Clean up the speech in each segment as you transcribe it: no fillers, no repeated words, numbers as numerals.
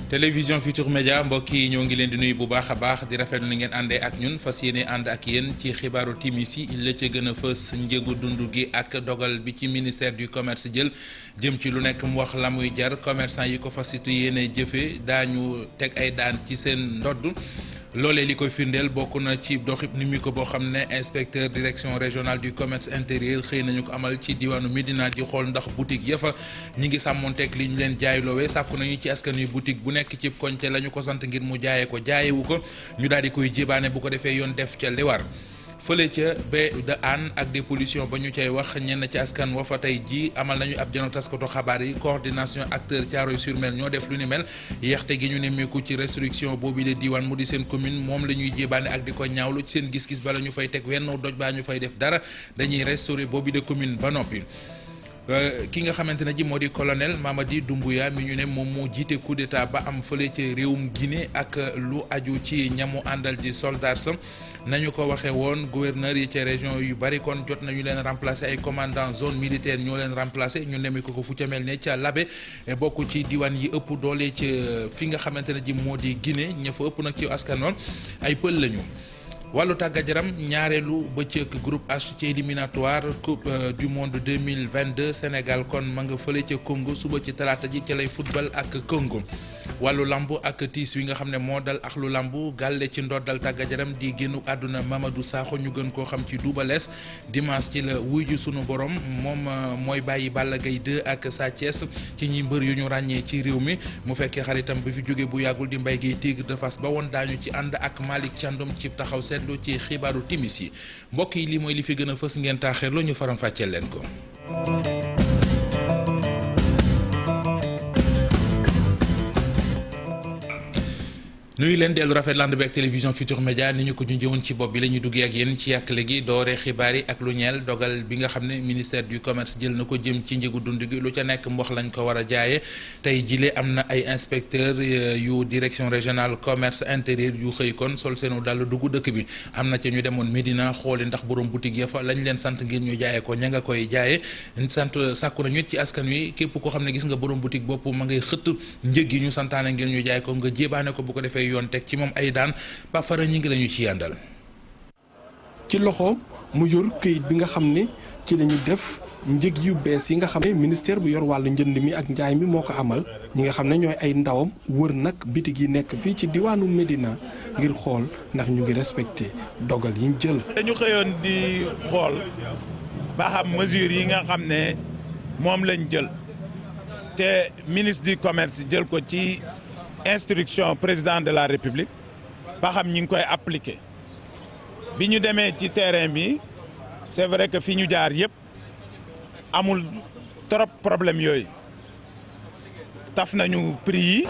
télévision Futurs Médias mbokk yi ñoo ngi leen di nuyu bu baax a baax di rafetlu ni ngeen àndee ak ñun fas yéene ànd ak yéen ci xibaaru timis yi la ca gën a fës njëgu dund gi ak dogal bi ci ministère du commerce jël jëm ci lu nekk mu wax la muy jar commerçant yi ko fas yéene jëfe daañu teg ay daan ci seen ndodd loolee li koy firndeel bokk na ci doxib numiko boo xam ne inspecteur direction régionale du commerce intérieur xëy nañu ko amal ci diwaanu Médina di xool ndax boutique yafa ñi ngi sàmmonteeg li ñu leen jaay loowee sàkku nañu ci askan wi boutique bu nekk ci koñ te la ñu ko sant ngir mu jaayee ko jaayewu ko ñu daal di koy jébaane bu ko defee yoon def ca li war fële ca baie de Hann ak dépollution ba ñu cay wax ñenn ci askan wa fa tey ji amal nañu ab jano taskatu xabaar yi coordination acteur Thiaroye-sur-Mer ñoo def lu ni mel yeexte gi ñu nemmeeku ci restriction boobu de diwaan mu di seen commune moom la ñuy jébaane ak di ko ñaawlu ci seen gis-gis bala ñu fay teg wenn doj baa ñu fay def dara dañuy restaurer boobu de commune ba noppi ki nga xamante ne ji moo di colonel Mamadi Doumbouya mi ñu ne moom moo jiite coup d'état ba am fële ci réewum Guinée ak lu aju ci ñamu àndal di soldats sam nañu ko waxee woon gouverneur yi ci région yu bari kon jot nañu leen remplacer ay commandant zone militaire ñoo leen remplacer ñu nemi ko fu ca mel ne ca Labé bokk ci diwaan yi ëpp doole ci fi nga xamante ne ji moo di Guinée ña fa ëpp nag ci askanoon ay pël lañu. wàllu tàggat yaram ñaareelu bëccëg groupe H ci éliminatoire coupe du monde 2022 Sénégal kon ma nga fële ca Congo suba ci talaata ji ca lay football ak Congo wàllu lamb ak tiis wi nga xam ne moo dal ak lu lamb gàlle ci ndoddal tàggat yaram di génnu àdduna Mamadou Sakho ñu gën koo xam ci Double Less dimanche ci la wuy ju sunu borom moom mooy bàyyi Balla Gaye 2 ak Sa Thiès ci ñi mbër yu ñu ràññee ci réew mi mu fekkee xaritam bi fi jóge bu yàggul di Mbaye Guèye Tigre de Fass ba woon daañu ci ànd ak Malick Thiandoum ci taxaw seetlu ci xibaaru timis yi mbokk yi li mooy li fi gën a fës ngeen taaxeerlu ñu faram fàcceel leen ko. nuyu leen dellu rafet land bi ak télévision Futurs Médias ni ñu ko junjëwoon ci bopp bi la ñuy duggee ak yéen ci yàq léegi doore xibaar yi ak lu ñeel dogal bi nga xam ne ministère du commerce jël na ko jëm ci njëgu dund gi lu ca nekk mbox lañ ko war a jaayee tey jile am na ay inspecteur yu direction régionale commerce intérieur yu xëy kon sol seenu dal dugg dëkk bi am na ca ñu demoon Médina xooli ndax borom boutique ya fa lañ leen sant ngir ñu jaayee ko ña nga koy jaayee sant sàkku nañu ci askan wi képp koo xam ne gis nga borom boutique bopp ma ngay xëtt njëg yi ñu santaane ngir ñu jaay ko nga jébaane ko bu ko defee yoon teg ci moom ay daan ba fara ñi ngi lañu ci yàndal ci loxo mu yor këyit bi nga xam ne ci lañu def njëg yu bees yi nga xam ne ministère bu yor wàllu njënd mi ak njaay mi moo ko amal ñi nga xam ne ñooy ay ndawam wër nag bitig yi nekk fii ci diwaanu Médina ngir xool ndax ñu ngi respecté dogal yi ñu jël. dañu xëyoon di xool ba xam mesures yi nga xam ne moom lañ jël te ministre du commerce jël ko ci instruction président de la république ba xam ñi ngi koy appliquer bi ñu demee ci terrain bi c'est vrai que fi ñu jaar yëpp amul trop problème yooyu taf nañu prix yi.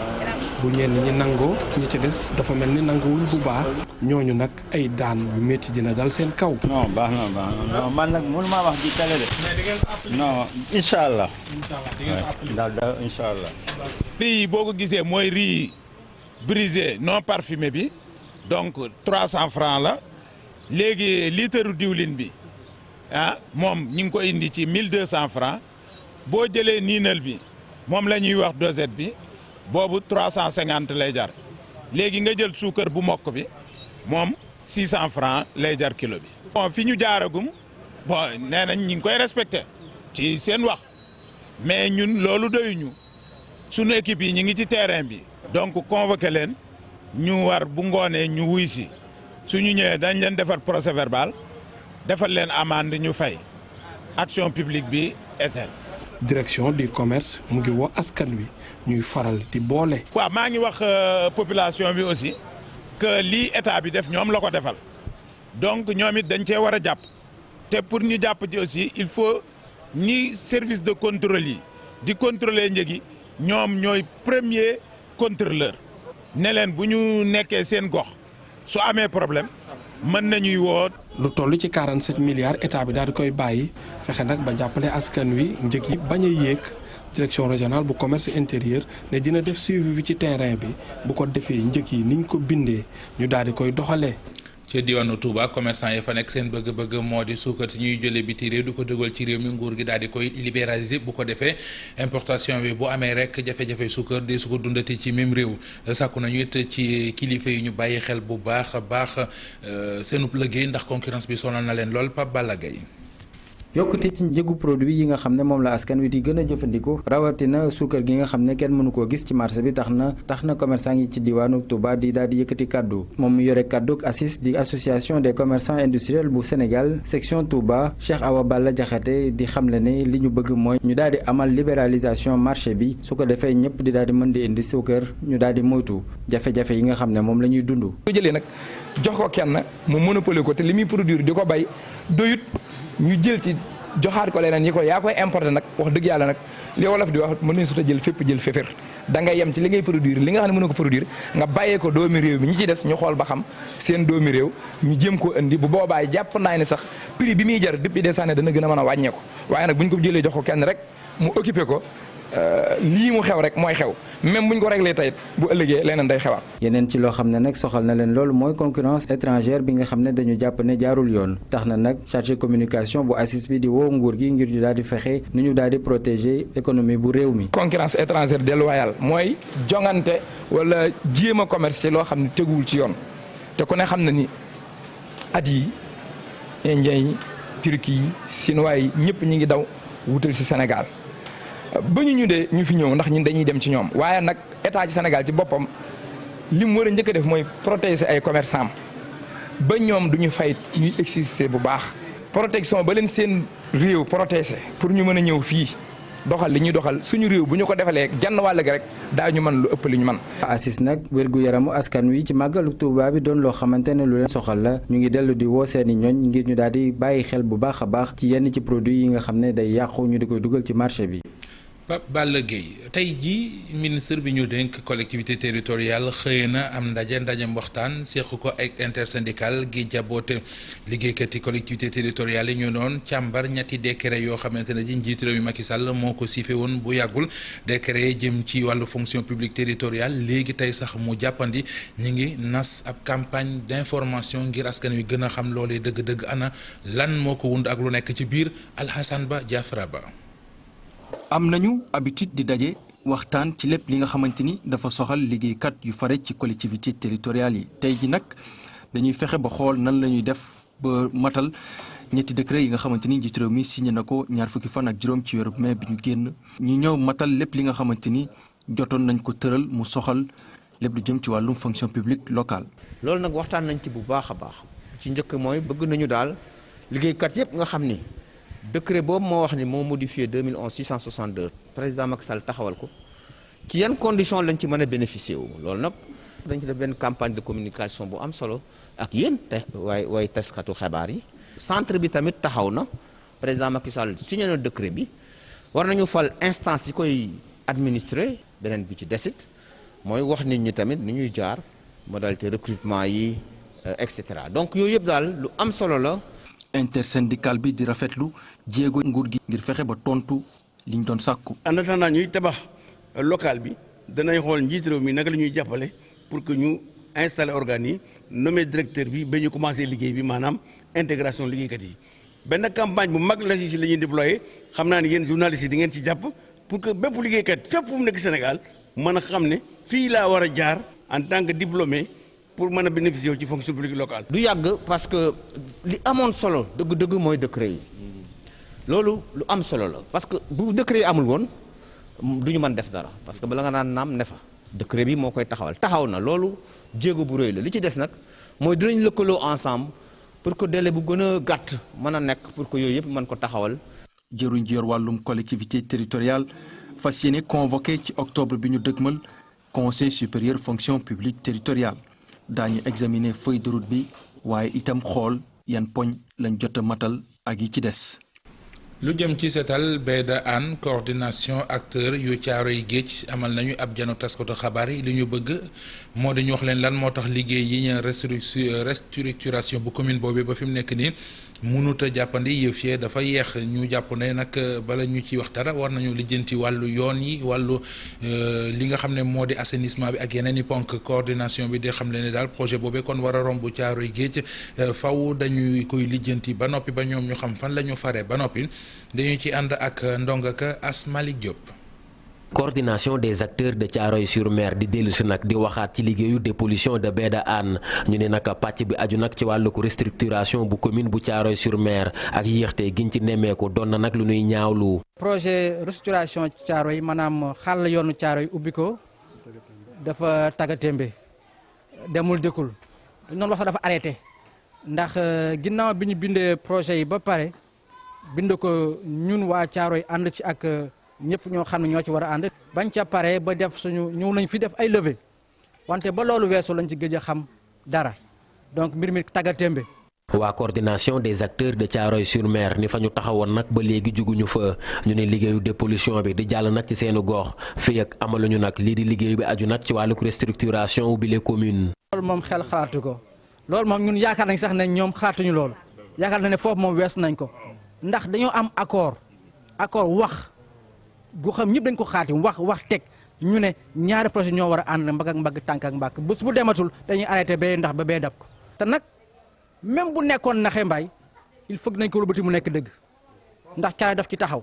bu ñenn ñi nangoo ñi ci des dafa mel ni nanguwuñ bu baax ñooñu nag ay daan yu métti dina dal seen kaw. non baax na non man nag mënu maa wax ji télé de. non incha allah. daal incha allah. riz yi boo ko gisee mooy riz brisé non parfumé bi donc 300 francs la léegi litre diwlin bi moom ñu ngi ko indi ci 1200 francs boo jëlee niinal bi moom la ñuy wax dosette bi boobu 350 lay jar léegi nga jël suukar bu mokk bi moom 600 francs lay jar kilo bi. bon fi ñu jaaragum bon nee nañ ñu ngi koy respecté ci seen wax mais ñun loolu doyuñu. sunu équipe yi ñu ngi ci terrain bi donc convoqué leen ñu war bu ngoonee ñu wuy si suñu ñëwee dañ leen defar procès verbal defal leen amende ñu fay action publique bi étel. direction du commerce mu ngi woo askan wi ñuy faral di boole. waaw maa ngi wax population bi aussi que lii état bi def ñoom la ko defal donc ñoom it dañ cee war a jàpp te pour ñu jàpp ci aussi il faut ñi service de contrôle yi di contrôler njëg yi ñoom ñooy premier contrôleur ne leen bu ñu nekkee seen gox su amee problème mën nañuy woo. lu toll ci 47 milliards état bi daal di koy bàyyi fexe nag ba jàppale askan wi njëg yi bañ a yéeg direction régionale bu commerce intérieur ne dina def suivi bi ci terrain bi bu ko defee njëg yi niñ ko bindee ñu daal di koy doxalee. ci diwaanu Touba commerçant yi fa nekk seen bëgg-bëgg moo di suukar si ñuy jëlee biti réew du ko dëggal ci réew mi nguur gi daal di koy libéraliser bu ko defee importation bi bu amee rek jafe-jafe suukar de su ko dundati ci même réew sàkku nañu it ci kilifa yi ñu bàyyi xel bu baax a baax seenub liggéey ndax concurrence bi sonal na leen lool Pape Balla Gaye. yokkute ci njëgu produit yi nga xam ne moom la askan wi di gën a jëfandikoo rawatina suukar gi nga xam ne kenn mënu koo gis ci marché bi tax na commerçant yi ci diwaanu Touba di daal di yëkkati kaddu moom mu yore kaddu ACIS di association des commerçants industriels bu Sénégal section Touba Cheikh Awa Balla Diakhaté di xamle ne li ñu bëgg mooy ñu daal di amal libéralisation marché bi su ko defee ñëpp di daal di mën di indi suukar ñu daal di moytu jafe-jafe yi nga xam ne moom la ñuy dund. bu jëlee nag jox ko kenn mu monopoliser ko te li muy produire di ko bay doyut ñu jël ci joxaat ko leneen yi ko yaa koy importer nag wax dëgg yàlla nag li wolof di wax mën nañu sut a jël fépp jël féfér da ngay yem ci li ngay produire li nga xam ne mën na ko produire nga bàyyee ko doomi réew mi ñi ci des ñu xool ba xam seen doomi réew ñu jëm ko indi bu boobaa jàpp naa ne sax prix bi muy jar depuis des années dana gën a mën a wàññeeku waaye nag bu ñu ko jëlee jox ko kenn rek mu occupé ko lii mu xew rek mooy xew même bu ñu ko réglé tey bu ëllëgee leneen day xewaat. yeneen ci loo xam ne nag soxal na leen loolu mooy concurrence étrangère bi nga xam ne dañu jàpp ne jaarul yoon tax na nag chargé communication bu ACIS bi di woo nguur gi ngir ñu daal di fexe nu ñu daal di protéger économie bu réew mi. concurrence étrangère déloyale mooy jongante wala jéem a commerce ci loo xam ne teguwul ci yoon te ku ne xam na ni at yi Indien yi Turquie yi Chinois yi ñëpp ñi ngi daw wutal ci Sénégal. ba ñu dee ñu fi ñëw ndax ñun dañuy dem ci ñoom waaye nag état ci Sénégal ci boppam li mu war a njëkk a def mooy protéger ay commerçants ba ñoom du ñu fay ñuy exister bu baax. protection ba leen seen réew protéger pour ñu mën a ñëw fii doxal li ñuy doxal suñu réew bu ñu ko defalee genn wàll gi rek daañu mën lu ëpp li ñu mën. ACIS nag wérgu yaramu askan wi ci màggalu Tuuba bi doon loo xamante ne lu leen soxal la ñu ngi dellu di woo seeni ñooñ ngir ñu daal di bàyyi xel bu baax a baax ci yenn ci produit yi nga xam ne day yàqu ñu di koy dugal ci marché bi. Pape Balla Gueye tey jii ministre bi ñu dénk collectivité territoriale xëy na am ndajem waxtaan seq ko ak intersyndical gi jaboote liggéeykat yi collectivité territoriale yi ñu doon càmbar ñetti décret yoo xamante ne ji njiitu réew mi Macky Sall moo ko siifee woon bu yàggul décret jëm ci wàllu fonction publique territoriale léegi tey sax mu jàppandi ñu ngi nas ab campagne d'information ngir askan wi gën a xam loolee dëgg-dëgg ana lan moo ko wund ak lu nekk ci biir Alhassane Ba Diafra Ba. am nañu habitude di daje waxtaan ci lépp li nga xamante ni dafa soxal liggéeykat yu fare ci collectivité territoriale yi tey ji nag dañuy fexe ba xool nan la ñuy def ba matal ñetti décret yi nga xamante ni njiitu réew mi signé na ko ñaar fukki fan ak juróom ci weeru mai bi ñu génn ñu ñëw matal lépp li nga xamante ni jotoon nañ ko tëral mu soxal lépp lu jëm ci wàllum fonction publique locale. loolu nag waxtaan nañ ci bu baax a baax ci njëkk mooy bëgg nañu daal liggéeykat yëpp nga xam ni. décret boobu moo wax ni moo modifié 2011 662 président Macky Sall taxawal ko ci yan condition lañ ci mën a bénéficier wu loolu nag dañ ci def benn campagne de communication bu am solo ak yéen te way taskatu xibaar yi. centre bi tamit taxaw na président Macky Sall signé na décret bi war nañu fal instance yi koy administrer beneen bi ci desit mooy wax nit ñi tamit ni ñuy jaar modalité recrutement yi et cetera donc yooyu yëpp daal lu am solo la. intersyndical bi di rafetlu jéego nguur gi ngir fexe ba tontu liñ doon sàkku. en attendant ñuy tabax local bi danay xool njiitu réew mi naka la ñuy jàppale pour que ñu installer organes yi nommer directeur bi ba ñu commencé liggéey bi maanaam intégration liggéeykat yi. benn campagne bu mag la si la ñuy déployer xam naa ne yéen journalistes yi di ngeen ci jàpp pour que bépp liggéeykat fépp fu mu nekk Sénégal mën a xam ne fii laa war a jaar en tant que diplômé. pour mën a bénéficier ci fonction publique locale. du yàgg parce que li amoon solo dëgg-dëgg mooy décret yi loolu lu am solo la parce que bu décret yi amul woon du ñu mën def dara parce que bala nga naan naam ne fa décret bi moo koy taxaw na loolu jéego bu rëy la li ci des nag mooy dinañ lëkkaloo ensemble pour que délai bu gën a gàtt mën a nekk pour que yooyu yëpp mën ko taxawal. jëruñ ji yor wàllum collectivité territoriale fas yéene convoqué ci octobre bi ñu dëgmal conseil supérieur fonction publique territoriale. daañu examiner feuille de route bi waaye itam xool yan poñ lañ jot a matal ak yi ci des. lu jëm ci seetal Beda Anne coordination acteur yu Caaroy Géej amal nañu ab jano taskatu xabaar yi li ñu bëgg moo dañu wax leen lan moo tax liggéey yi ñu restructuration bu commune boobu ba fi mu nekk nii mënut a jàppandi yëf yee dafa yeex ñu jàpp ne nag bala ñu ci wax dara war nañu lijjanti wàllu yoon yi wàllu li nga xam ne moo di assainissement bi ak yeneen i ponk coordination bi di xam le ne daal projet boobee kon war a romb Caaroy Géej faw dañuy koy lijjanti ba noppi ba ñoom ñu xam fan la ñu fare ba noppi dañu ci ànd ak ndongaka Asmalik Diop. coordination des acteurs de Thiaroye-sur-Mer di dellusi nag di waxaat ci liggéeyu dépollution de baie de Hann ñu ne nag pàcc bi aju nag ci wàllu ko restructuration bu commune bu Thiaroye-sur-Mer ak yéexte giñ ci nemmeeku doon na nag lu ñuy ñaawlu. projet restructuration Thiaroye maanaam xàll yoonu Thiaroye ubbi ko dafa taggatémbe demul dëkkul noonu wax sax dafa arrêté ndax ginnaaw bi ñu bindee projet yi ba pare bind ko ñun waa Thiaroye ànd ci ak. ñëpp ñoo xam ne ñoo ci war a ànd bañ ca pare ba def suñu ñëw nañ fi def ay levée wante ba loolu weesu lañ ci gëj a xam dara donc mbir mi taggatémbe. waa coordination des acteurs de Thiaroye-sur-Mer ni fa ñu taxawoon nag ba léegi juguñu fa ñu ne liggéeyu dépollution bi di jàll nag ci seeni gox fii ak amaluñu nag lii di liggéey bi aju nag ci wàllu restructuration bi les communes. loolu moom xel xalaatu ko loolu moom ñun yaakaar nañ sax ne ñoom xalaatuñu loolu yaakaar na ne foofu moom wees nañ ko ndax dañoo am accord wax. gu xam ñëpp dañ ko xaatim wax teg ñu ne ñaari projet ñoo war a ànd mbagg ak mbagg tànk ak mbàkk bés bu dematul dañuy arrêté bee ndax ba bee dab ko te nag même bu nekkoon naxee mbaay il faut que nañ ko wëlbati mu nekk dëgg ndax Thiaroye daf ci taxaw.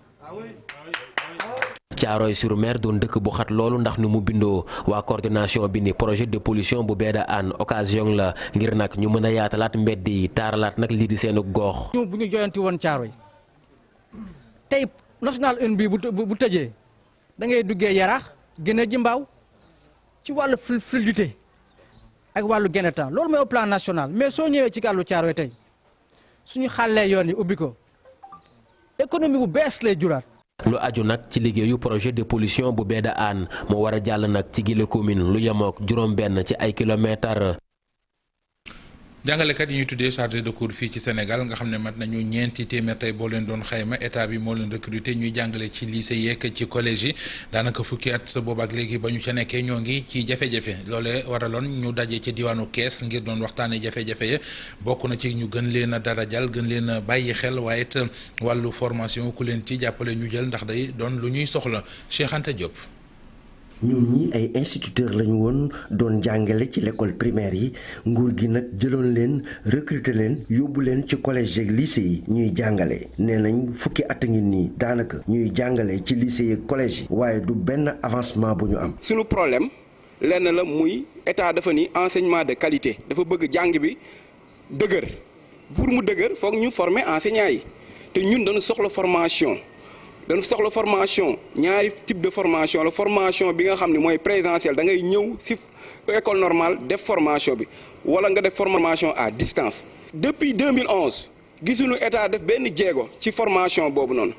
Thiaroye-sur-Mer doon dëkk bu xat loolu ndax nu mu bindoo waa coordination bi ni projet de pollution bu baie de Hann occasion la ngir nag ñu mën a yaatalaat mbedd yi taaralaat nag lii di seen gox. ñu bu ñu joyanti woon Thiaroye tey. national 1 bi bu tëjee da ngay duggee Yaraax génne ji Mbaaw ci wàllu fluidité ak wàllu gain de temps loolu mooy au plan national mais soo ñëwee ci gàllu Thiaroye tey suñu xàllee yoon yi ubbi ko économie bu bees lay juraat. lu aju nag ci liggéeyu projet de pollution bu baie de Hann moo war a jàll nag ci gile commune lu yemook juróom-benn ci ay kilomètres. jàngalekat yi ñuy tuddee chargé de cours fii ci Sénégal nga xam ne mat nañu ñeenti téeméer tey boo leen doon xayma état bi moo leen recruter ñuy jàngale ci lycée yeeg ci collège yi daanaka fukki at sa boobu ak léegi ba ñu ca nekkee ñoo ngi ci jafe-jafe loolee waraloon ñu daje ci diwaanu Kees ngir doon waxtaanee jafe-jafe ya bokk na ci ñu gën leen a darajal gën leen a bàyyi xel waaye it wàllu formation ku leen ci jàppale ñu jël ndax day doon lu ñuy soxla Cheikh Anta Diop. ñoom ñi ay instituteurs lañu woon doon jàngale ci l'école primaire yi nguur gi nag jëloon leen recruter leen yóbbu leen ci collège ak lycée yi ñuy jàngale nee nañ fukki at a ngi nii daanaka ñuy jàngale ci lycée yi collège yi waaye du benn avancement bu ñu am. suñu problème lenn la muy état dafa ni enseignement de qualité dafa bëgg jàng bi dëgër pour mu dëgër foog ñu former enseignants yi te ñun dañu soxla formation. dañu soxla formation ñaari type de formation la formation bi nga xam ne mooy présentiel da ngay ñëw ci école normale def formation bi wala nga def formation à distance. depuis 2011 gisuñu état def benn jéego ci formation boobu noonu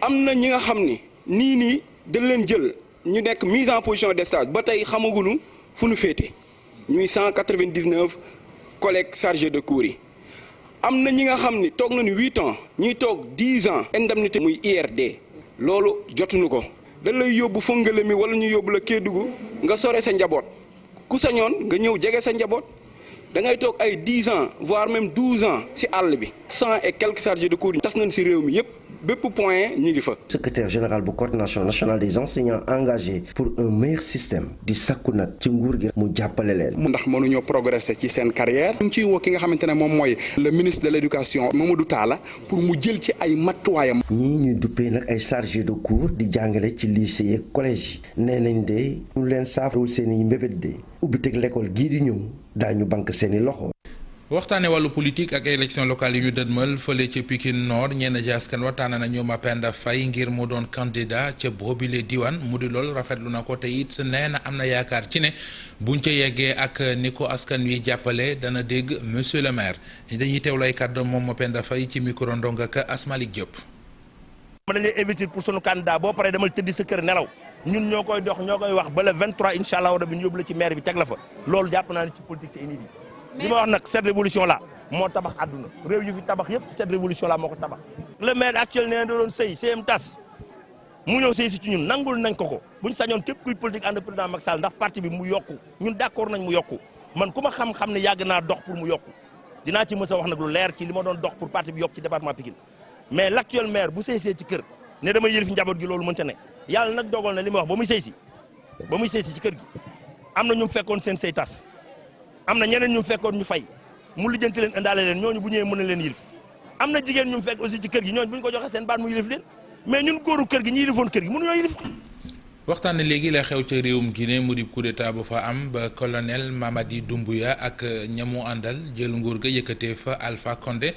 am na ñi nga xam ni nii dañ leen jël ñu nekk mise en position de stage ba tey xamaguñu fu ñu féete ñuy 199 collègues chargés de cours yi. am na ñi nga xam ni toog nañu 8 ans ñuy toog 10 ans indemnité muy IRD loolu jotuñu ko dañ lay yóbbu Fongolemi mi wala ñu yóbbu la Kédougou nga sore sa njaboot ku sañoon nga ñëw jege sa njaboot da ngay toog ay 10 ans voire même 12 ans ci àll bi 100 et quelques chargés de cours tas nañ ci réew mi yépp bépp point ñi ngi fa. secrétaire général bu coordination nationale des enseignants engagés pour un meilleur système di sakku nag ci nguur gi mu jàppale leen. ndax mënuñoo progresser ci seen carrière. ñu ciy woo ki nga xamante ne moom mooy le ministre de l'éducation Mamadou Talla pour mu jël ci ay matuwaayam. ñii ñuy duppee nag ay chargés de cours di jàngale ci lycée yi collège yi nee nañ de ñu leen saafarawul seen i mbébét de ubbiteg l'école gii di ñëw daañu bank seen i loxo. waxtaane wàllu politique ak élection locale yi ñu dëdmal fële ca Pikine Nord ñenn ci askan wa tànn nañu Mapenda Faye ngir mu doon candidat ca boobile diwaan mu di lool rafetlu na ko te it nee na am na yaakaar ci ne buñ ca yeggee ak ni ko askan wi jàppale dana dégg monsieur le maire dañuy teewlu ay kàddu moom Mapenda Faye ci micro ndonga ka Asmalik Diop. ma dañ lay investir pour sunu candidat boo paree demal tëddi sa kër nelaw ñun ñoo koy dox ñoo koy wax ba le 23 incha allah rabi ñu yóbbu la ci maire bi teg la fa loolu jàpp naa ne ci politique c'est inédit. li ma wax nag cette révolution là moo tabax àdduna réew yu fi tabax yëpp cette révolution là moo ko tabax. le maire actuel nee na doon sëy CM tas mu ñëw sëy si ci ñun nangul nañ ko buñ sañoon képp kuy politique ànd président Macky Sall ndax parti bi mu yokku ñun d'accord nañ mu yokku man ku ma xam-xam ne yàgg naa dox pour mu yokku dinaa ci mës a wax nag lu leer ci li ma doon dox pour parti bi yokk ci département Pikine mais l'actuel maire bu sëysee ci kër ne dama yëlif njaboot gi loolu mënta ne yàlla nag dogal na li ma wax ba muy sëysi ci kër gi am na ñu fekkoon seen sëy tas am na ñeneen ñu fekkoon ñu fay mu lijjanti leen indaale leen ñooñu bu ñëwee mën na leen yilif am na jigéen ñu fekk aussi ci kër gi ñooñu bu ñu ko joxee seen baat mu yilif leen mais ñun góoru kër gi ñi yilifoon kër gi mënuñoo yilif. waxtaane léegi la xew ca réewum Guinée mu di coup d'état bu fa am ba colonel Mamadi Doumbouya ak ñamu àndal jël nguur ga yëkkatee fa Alpha Condé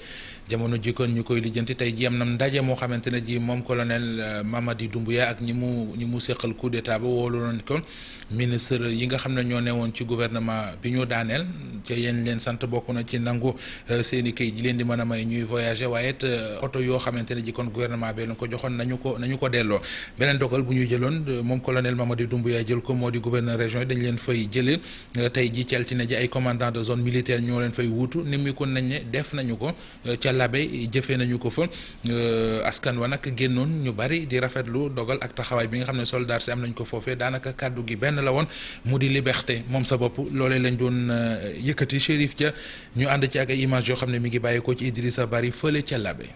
jamono jikkoon ñu koy lijjanti tey ji am na ndaje moo xamante ne ji moom colonel Mamadi Doumbouya ak ñi mu seqal coup d'état ba woolu nañ ko ministre yi nga xam ne ñoo newoon ci gouvernement bi ñu daaneel ca yéen leen sant bokk na ci nangu seen i kayit yi leen di mën a may ñuy voyager waaye it oto yoo xamante ne ji kon gouvernement bi lañ ko joxoon nañu ko delloo beneen dogal bu ñu jëloon moom colonel Mamadi Doumbouya jël ko moo di gouverneur région yi dañ leen fay jëlee tey ji ci altine ji ay commandant de zone militaire ñoo leen fay wuutu ni mu ko nañ ne def nañu ko ca Labé jëfee nañu ko fa askan wa nag génnoon ñu bari di rafetlu dogal ak taxawaay bi nga xam ne soldat si am nañ ko foofee daanaka kàddu gi benn la woon mu di liberté moom sa bopp loolee lañ doon yëkkati Chérif Dia ñu ànd ci ak ay image yoo xam ne mi ngi bàyyi ko ci Idrissa Bari fële ca Labé.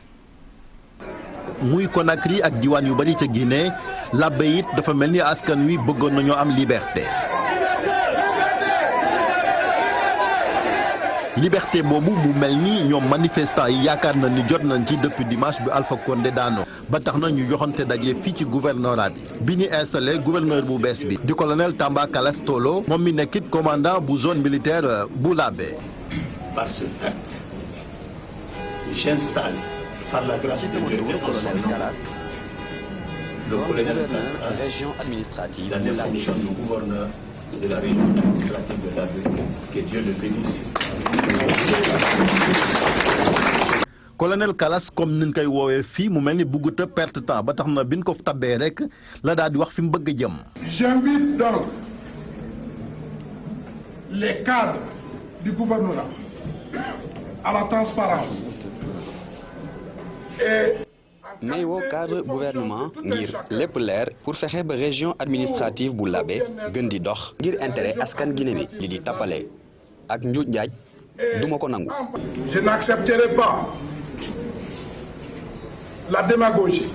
muy Conakry ak diwaan yu bari ca Guinée Labé it dafa mel ni askan wi bëggoon nañoo am liberté. liberté boobu mu mel ni ñoom manifestants yi yaakaar na ni jot nañ ci depuis dimanche bi Alpha Condé daano ba tax na ñu joxante daje fii ci gouvernorat bi ñu installé gouverneur bu bees bi di colonel Tamba Kalas Tolo moom mi nekkit commandant bu zone militaire bu Labé. Par ce acte, j'installe par la grâce de Dieu et son nom le colonel région administrative dans les fonctions de gouverneur de la région administrative de Labé. Que Dieu le bénisse. colonel Kalas comme niñ koy woowee fii mu mel ni bëggut a perte temps ba tax na biñ ko tabbee rek la daal di wax fi mu bëgg a jëm. J'invite donc les cadres du gouvernorat à la transparence et may woo cadre gouvernement ngir lépp leer pour fexe ba région administrative bu Labé gën di dox ngir intérêt askan Guinée bi li di tappale ak njuuj njaaj duma ko nangu. Je n'accepterai pas la démagogie,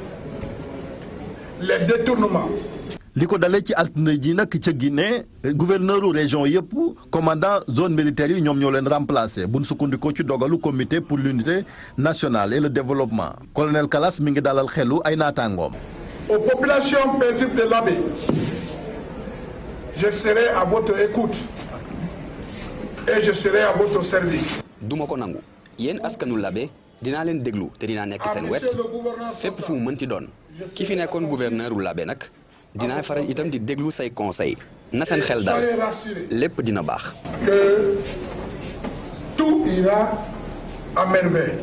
les détournements. li ko dalee ci altine ji nag ca Guinée gouverneur région yëpp commandant zone militaire yi ñoom ñoo leen remplacé bu ñu sukkandikoo ci dogalu comité pour l'unité nationale et le développement colonel Kalas mi ngi dalal xelu ay naataangoom. Aux populations paisibles de Labé, je serai à votre écoute et je serai à votre service. duma ko nangu yéen askanu Labé dinaa leen déglu te dinaa nekk seen wet fépp fu mu mënti doon ki fi nekkoon gouverneur u Labé nag dinaa faral itam di déglu say conseil na seen xel dal lépp dina baax. Que tout ira à merveille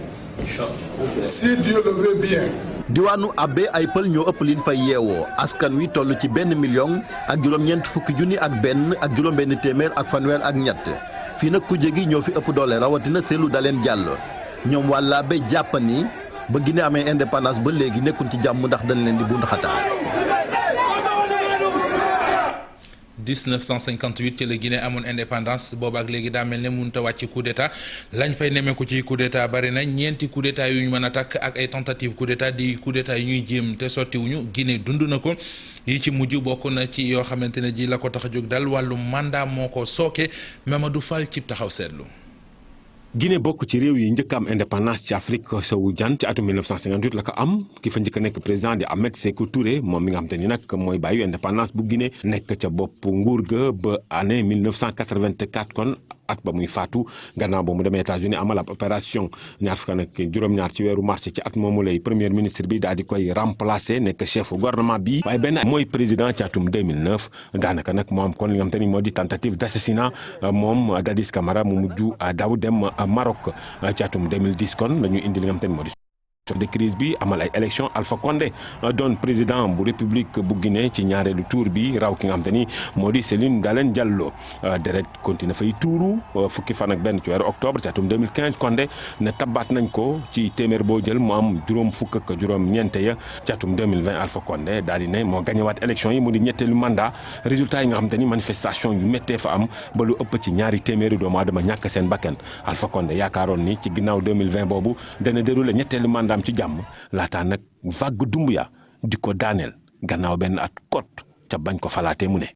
si Dieu le veut bien. diwaanu Abbé ay pël ñoo ëpp liñ fay yeewoo askan wi toll ci 1 million ak juróom-ñeent fukki junni ak benn ak juróom-benn téeméer ak fanweer ak ñett fii nag kuje gi ñoo fi ëpp doole rawatina Cellou Dalein Diallo ñoom waa Labé jàpp ni ba Guinée amee indépendance ba léegi nekkul ci jàmm ndax dañ leen di bund xataa. 1958 ci la Guinée amoon indépendance boobaak léegi daa mel ne mënut a wàcc coup d'état lañ fay nemmeeku ci coup d'état bari na ñeenti coup d'état yu ñu mën a takk ak ay tentative coup d'état di coup d'état yu ñuy jéem te sottiwuñu Guinée dund na ko yi ci mujj bokk na ci yoo xamante ne ji la ko tax a jóg dal wàllu mandat moo ko sooke Mamadou Fall cib taxaw seetlu. Guinée bokk ci réew yi njëkk am indépendance ci Afrique sowu jant ci atum 1958 la ko am ki fa njëkk a nekk président di Ahmed Sékou Touré moom mi nga xam te ni nag mooy bàyyi indépendance bu Guinée nekk ca bopp nguur ga ba année 1984 kon at ba muy faatu gannaaw ba mu demee États-Unis amal ab opération ñaar fukk nag juróom-ñaar ci weeru mars ci at moomu lay premier ministre bi daal di koy remplacer nekk chef gouvernement bi waaye benn mooy président ci atum 2009 daanaka nag moo am kon li nga xam te ni moo di tentative d'assassinat moom Dadis Camara mu mujj daw dem Maroc ci atum 2010 kon la ñu indi li nga xam te ni moo di de crise bi amal ay élection Alpha Condé doon président bu république bu Guinée ci ñaareelu tour bi raw ki nga xam te ni moo di Cellou Dalein Diallo deret continue fay tuuru fukki fan ak benn ci weeru octobre ci atum 2015 Condé ne tabaat nañ ko ci téeméer boo jël mu am juróom fukk ak juróom ñeente ya ci atum 2020 Alpha Condé daal di ne moo gañewaat élection yi mu di ñetteelu mandat résultat yi nga xam te ni manifestation yu méttee fa am ba lu ëpp ci ñaari téeméeri doomu aadama ñàkk seen bakkan Alpha Condé yaakaaroon ni ci ginnaaw 2020 boobu dana déroulé ñetteelu mandaam ci jàmm laataa nag vague Doumbouya di ko daaneel gannaaw benn at kot ca bañ ko falaatee mu ne.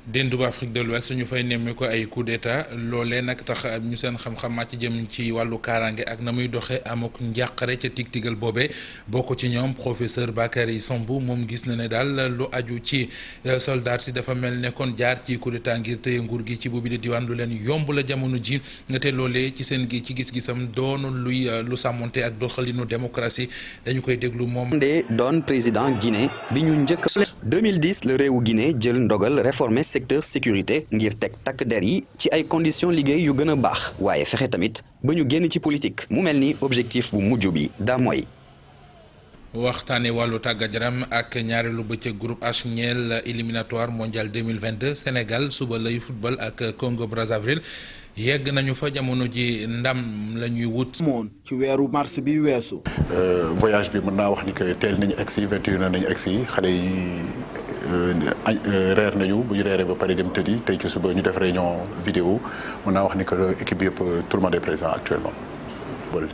déndu ba Afrique de l'Ouest ñu fay nemmi ko ay coup d'état loolee nag tax ñu seen xam-xam màcc jëm ci wàllu kaaraange ak na muy doxee amuk njàqare ca tig-tigal boobee bokk ci ñoom professeur Bakary Sambou moom gis na ne daal lu aju ci soldat si dafa mel ne kon jaar ci coup d'état ngir tëye nguur gi ci boobu di diwaan lu leen yomb la jamono ji te loolee ci seen gi ci gis-gisam doonu lu sàmmonte ak doxalinu démocratie dañu koy déglu moom. doon président Guinée bi ñu njëkk 2010 la réewu Guinée jël ndogal réformer secteur sécurité ngir teg takk der yi ci ay conditions liggéey yu gën a baax waaye fexe tamit ba ñu génn ci politique mu mel ni objectif bu mujj bi daa mooy. waxtaane wàllu tàggat yaram ak ñaareelu bëccëg groupe H ñeel éliminatoire mondial 2022 Sénégal suba lay football ak Congo Brazzaville yegg nañu fa jamono ji ndam la ñuy wut. moon ci weeru mars bi weesu. voyage bi mën naa wax ni que teel nañu egsi 21 heures nañu egsi xale yi reer nañu bu ñu reeree ba pare dem tëddi tey ci suba ñu def réunion vidéo mën naa wax ni que équipe bi yëpp tout le monde est présent actuellement.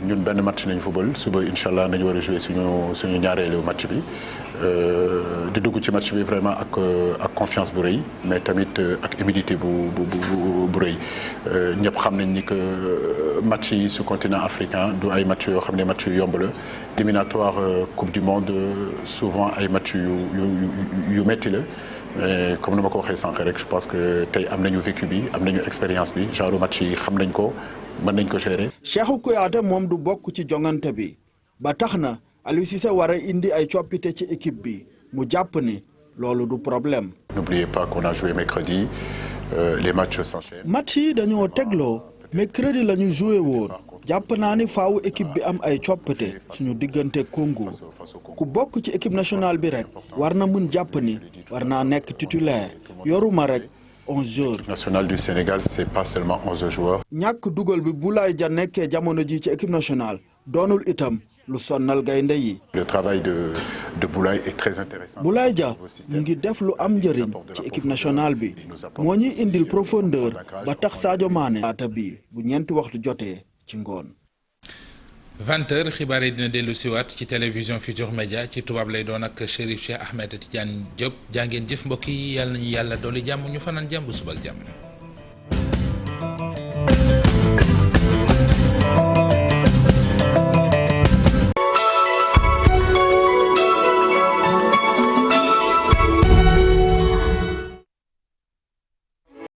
ñun benn match nañu football suba incha allah nañu war a jouer suñu ñaareelu match bi di dugg ci match bi vraiment ak confiance bu rëy mais tamit ak humilité bu rëy ñëpp xam nañ ni que match yi su continent africain du ay match yoo xam ne match yu yomb la éliminatoire coupe du monde souvent ay match yu métti la mais comme ni ma ko waxee sànq rek je pense que tey am nañu vécu bi am nañu expérience bi genre match yi xam nañ ko mën nañ ko gérer. Cheikhou Kouyaté moom du bokk ci jongante bi ba tax na Aliou Cissé war a indi ay coppite ci équipe bi mu jàpp ni loolu du problème. N'oubliez pas qu'on a joué mercredi les matchs s'enchaînent. match yi dañoo tegloo mercredi la ñu joué woon jàpp naa ni faawu équipe bi am ay coppite suñu diggante Congo ku bokk ci équipe nationale bi rek war na mën jàpp ni war naa nekk titulaire yoruma rek 11 joueurs. national du Sénégal c'est pas seulement 11 joueurs. ñàkk dugal bi Boulaye Dia nekkee jamono ji ci équipe nationale doonul itam lu sonnal gaynde yi. le travail de Boulaye est très intéressant. Boulaye Dia mu ngi def lu am njëriñ ci équipe nationale bi moo ñuy indil profondeur ba tax Sadio Mané laata bi bu ñeenti waxtu jotee ci ngoon. 20h xibaar yi dina dellu siwaat ci télévision Futurs Médias ci tubaab lay doon ak Chérif Cheikh Ahmed Tidiane Diop jaa ngeen jëf mbokk yi yàlla nañu yàlla dooli jàmm ñu fanaan jàmm bu suba ak jàmm.